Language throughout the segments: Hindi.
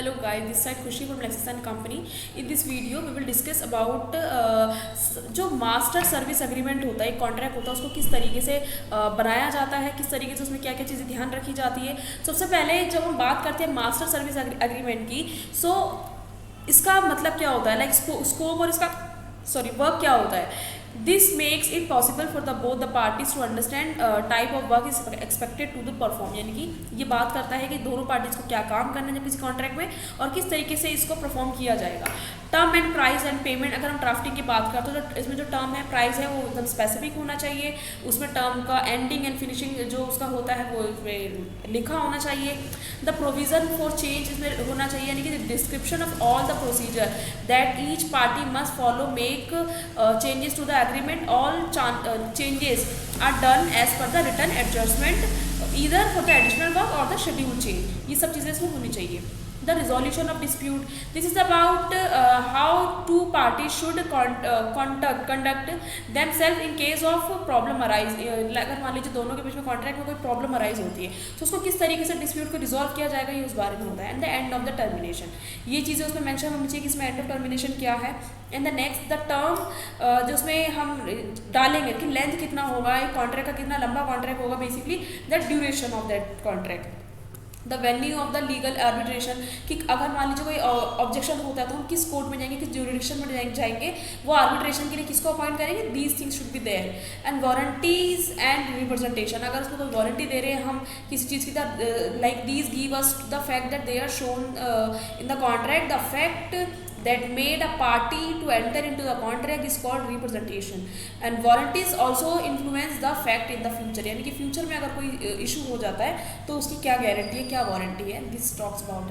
Hello guys, this side Khushi from Lexis & Company. In this video we will discuss about जो मास्टर सर्विस एग्रीमेंट होता है, एक कॉन्ट्रैक्ट होता है, उसको किस तरीके से बनाया जाता है, किस तरीके से उसमें क्या क्या चीज़ें ध्यान रखी जाती है। सबसे पहले जब हम बात करते हैं मास्टर सर्विस एग्रीमेंट की, सो इसका मतलब क्या होता है, लाइक स्कोप और इसका वर्क क्या होता है। This makes it possible for both the parties to understand type of work is expected to the perform, यानी कि ये बात करता है कि दोनों पार्टीज को क्या काम करना है किसी कॉन्ट्रैक्ट में और किस तरीके से इसको परफॉर्म किया जाएगा। Term and price and payment, अगर हम ड्राफ्टिंग की बात करते हैं तो इसमें जो टर्म है, प्राइस है, वो एकदम स्पेसिफिक होना चाहिए। उसमें टर्म का एंडिंग एंड फिनिशिंग जो उसका होता है वो लिखा होना चाहिए। द प्रोविजन फॉर चेंज इसमें होना चाहिए, यानी कि description of all the procedure that each party must follow make changes to the agreement. All changes are done as per the return adjustment either for the additional work or the schedule change. ये सब चीज़ें इसमें होनी चाहिए। The resolution of dispute, this is about how two parties should conduct themselves in case of problem arise। अगर मान लीजिए दोनों के बीच में कॉन्ट्रैक्ट में कोई प्रॉब्लम अराइज होती है तो उसको किस तरीके से डिस्प्यूट को रिजॉल्व किया जाएगा, ये उस बारे में होता है। And the end of the termination, ये चीज़ें उसमें मेंशन होनी चाहिए कि इसमें एंड ऑफ टर्मिनेशन क्या है। And the next the term, जो उसमें हम डालेंगे कि लेंथ कितना होगा, एक कॉन्ट्रैक्ट का कितना लंबा कॉन्ट्रैक्ट होगा, basically the duration of that contract. The venue of the legal arbitration, कि अगर मान लीजिए कोई ऑब्जेक्शन होता है तो हम किस कोर्ट में जाएंगे, किस ज्यूरिडिक्शन में जाएंगे, वो आर्बिट्रेशन के लिए किसको अपॉइंट करेंगे। These things should be there. And warranties and representation, अगर उसको कोई वारंटी दे रहे हैं हम किसी चीज़ की, like these give us the fact that they are shown in the contract, the fact that made a party to enter into the contract is called representation। and warranties also influence the fact in the future, यानी कि फ्यूचर में अगर कोई इशू हो जाता है तो उसकी क्या गारंटी है, क्या वारंटी है। This talks about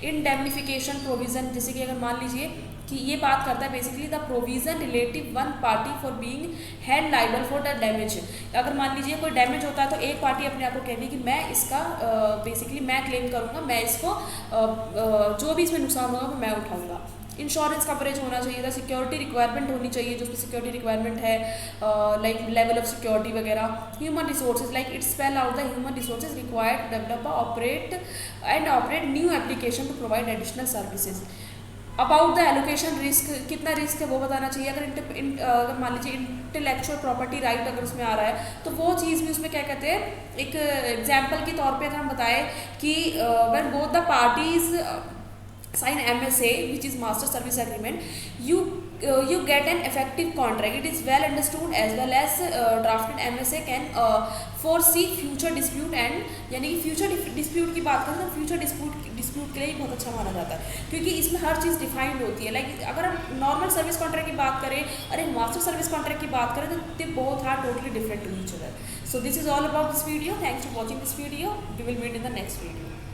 indemnification provision, जैसे कि अगर मान लीजिए कि ये बात करता है basically the provision relative one party for being held liable for the damage. अगर मान लीजिए कोई डैमेज होता है तो एक पार्टी अपने आप को कहती है कि मैं इसका बेसिकली मैं क्लेम करूँगा, मैं इसको जो भी इसमें नुकसान होगा वो मैं उठाऊँगा। इंश्योरेंस कवरेज होना चाहिए, द सिक्योरिटी रिक्वायरमेंट होनी चाहिए, जो उसमें सिक्योरिटी रिक्वायरमेंट है, लाइक लेवल ऑफ सिक्योरिटी वगैरह। Human resources, like it spell out the human resources required to develop operate new application to provide additional services. About the allocation risk, कितना रिस्क है वो बताना चाहिए। अगर मान लीजिए इंटेलेक्चुअल प्रॉपर्टी राइट अगर उसमें आ रहा है तो वो चीज़ भी उसमें क्या कहते हैं, एक एग्जाम्पल के तौर पे अगर हम बताएं कि when both the parties sign MSA, which is Master Service Agreement, you get an effective contract. It is well understood as well as drafted MSA can foresee future dispute and, यानी कि फ्यूचर डिस्प्यूट की बात करें तो फ्यूचर डिस्प्यूट के लिए बहुत अच्छा माना जाता है क्योंकि इसमें हर चीज़ डिफाइंड होती है। लाइक अगर हम नॉर्मल सर्विस कॉन्ट्रैक्ट की बात करें और एक मास्टर सर्विस कॉन्ट्रैक्ट की बात करें तो they both are totally different to each other. So this is all about this video. Thanks for watching this video. We will meet in the next video.